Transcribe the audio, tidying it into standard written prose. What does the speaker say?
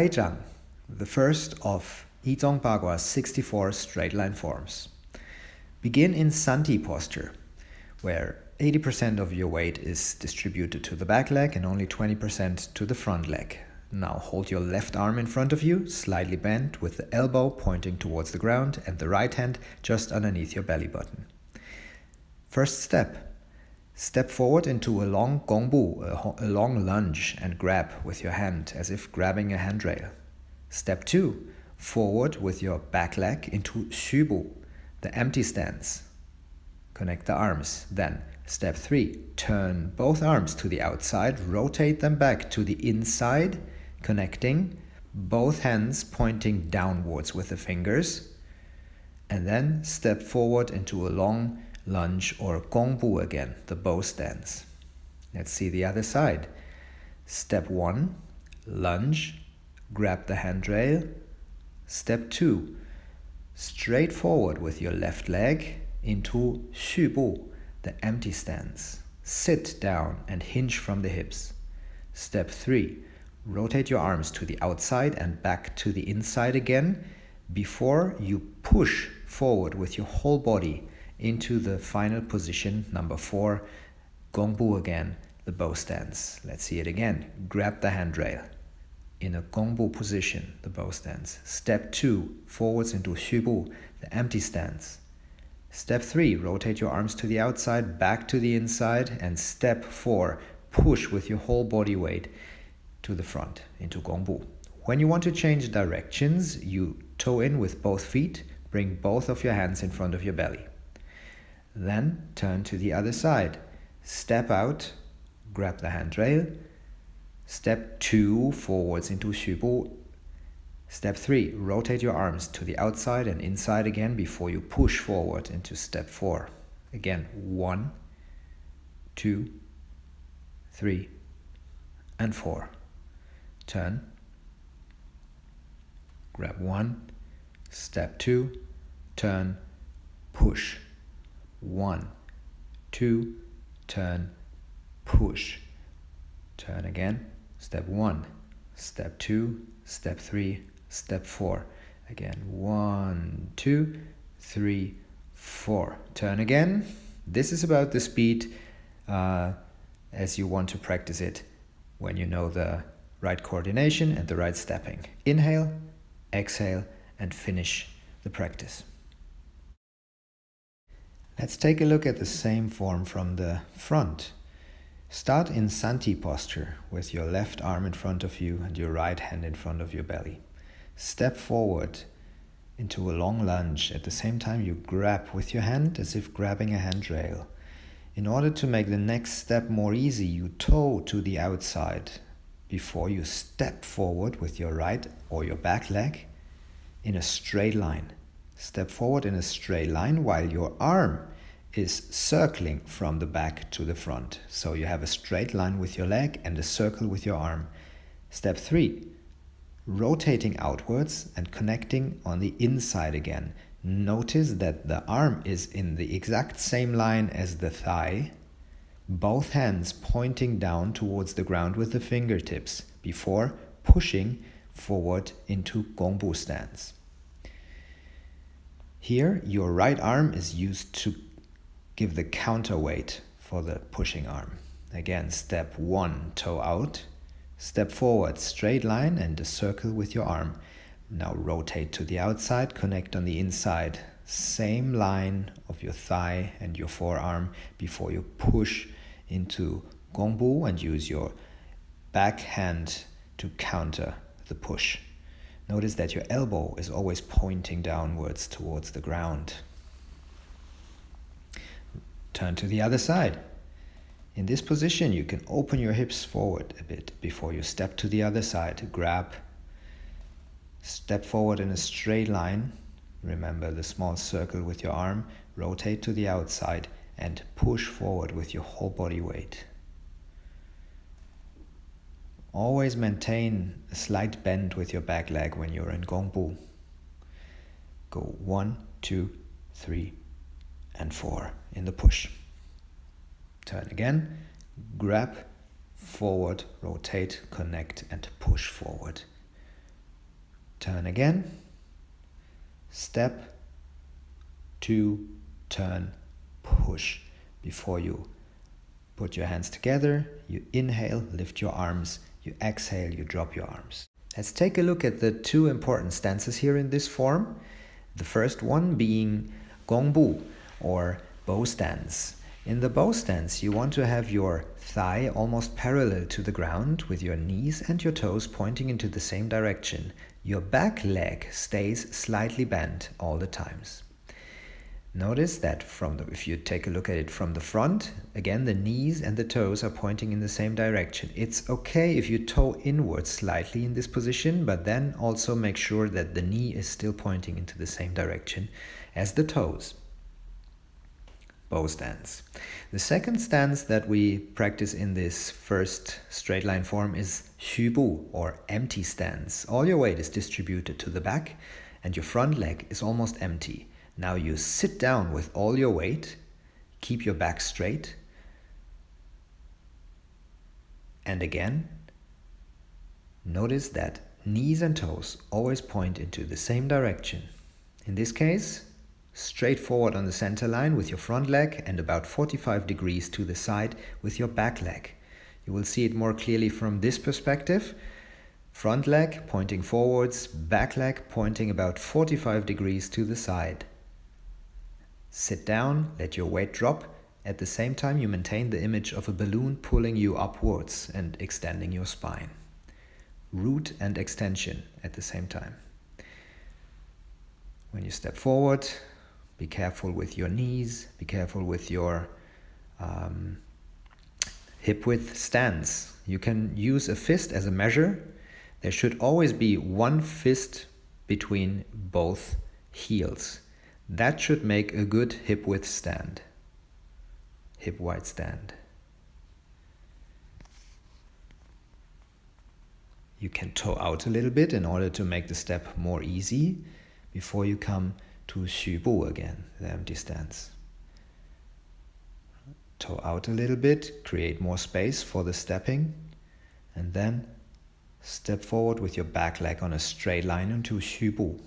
Zhang, the first of Yizong Bagua's 64 straight line forms. Begin in Santi posture, where 80% of your weight is distributed to the back leg and only 20% to the front leg. Now hold your left arm in front of you, slightly bent, with the elbow pointing towards the ground and the right hand just underneath your belly button. First step. Step forward into a long gongbu, a long lunge, and grab with your hand as if grabbing a handrail. Step 2. Forward with your back leg into xubu, the empty stance. Connect the arms. Then step 3. Turn both arms to the outside, rotate them back to the inside, connecting, both hands pointing downwards with the fingers. And then step forward into a long lunge or gongbu again, the bow stance. Let's see the other side. Step 1, lunge, grab the handrail. Step 2, straight forward with your left leg into xubu, the empty stance. Sit down and hinge from the hips. Step 3, rotate your arms to the outside and back to the inside again before you push forward with your whole body into the final position, number 4, gongbu again, the bow stance. Let's see it again. Grab the handrail in a gongbu position, the bow stance. Step 2, forwards into xubu, the empty stance. Step 3, rotate your arms to the outside, back to the inside. And step 4, push with your whole body weight to the front into gongbu. When you want to change directions, you toe in with both feet, bring both of your hands in front of your belly. Then turn to the other side. Step out, grab the handrail. Step 2, forwards into xubu. Step 3, rotate your arms to the outside and inside again before you push forward into step 4. Again, 1, 2, 3, and 4. Turn. Grab 1. Step 2, turn, push. 1, 2, turn, push. Turn again. Step 1, step 2, step 3, step 4. Again, 1, 2, 3, 4. Turn again. This is about the speed as you want to practice it when you know the right coordination and the right stepping. Inhale, exhale, and finish the practice. Let's take a look at the same form from the front. Start in Santi posture with your left arm in front of you and your right hand in front of your belly. Step forward into a long lunge. At the same time, you grab with your hand as if grabbing a handrail. In order to make the next step more easy, you toe to the outside before you step forward with your right or your back leg in a straight line. Step forward in a straight line while your arm is circling from the back to the front. So you have a straight line with your leg and a circle with your arm. Step 3, rotating outwards and connecting on the inside again. Notice that the arm is in the exact same line as the thigh, both hands pointing down towards the ground with the fingertips before pushing forward into gongbu stance. Here, your right arm is used to give the counterweight for the pushing arm. Again, step 1, toe out. Step forward, straight line and a circle with your arm. Now rotate to the outside, connect on the inside. Same line of your thigh and your forearm before you push into gongbu and use your back hand to counter the push. Notice that your elbow is always pointing downwards towards the ground. Turn to the other side. In this position, you can open your hips forward a bit before you step to the other side. Grab, step forward in a straight line. Remember the small circle with your arm. Rotate to the outside and push forward with your whole body weight. Always maintain a slight bend with your back leg when you're in gongbu. Go 1, 2, 3, and 4 in the push. Turn again, grab, forward, rotate, connect, and push forward. turn again, step, 2, turn, push. Before you put your hands together, you inhale, lift your arms, you exhale, you drop your arms. Let's take a look at the two important stances here in this form. The first one being gongbu, or bow stance. In the bow stance, you want to have your thigh almost parallel to the ground with your knees and your toes pointing into the same direction. Your back leg stays slightly bent all the times. Notice that if you take a look at it from the front, again the knees and the toes are pointing in the same direction. It's okay if you toe inwards slightly in this position, but then also make sure that the knee is still pointing into the same direction as the toes. Bow stance. The second stance that we practice in this first straight line form is Xu Bu, or empty stance. All your weight is distributed to the back and your front leg is almost empty. Now you sit down with all your weight, keep your back straight, and again, notice that knees and toes always point into the same direction. In this case, straight forward on the center line with your front leg and about 45 degrees to the side with your back leg. You will see it more clearly from this perspective. Front leg pointing forwards, back leg pointing about 45 degrees to the side. Sit down, let your weight drop. At the same time, you maintain the image of a balloon pulling you upwards and extending your spine. Root and extension at the same time. When you step forward, be careful with your knees, be careful with your hip width stance. You can use a fist as a measure. There should always be one fist between both heels. That should make a good hip width stand, hip wide stand. You can toe out a little bit in order to make the step more easy before you come to Xu Bu again, the empty stance. Toe out a little bit, create more space for the stepping, and then step forward with your back leg on a straight line into Xu Bu.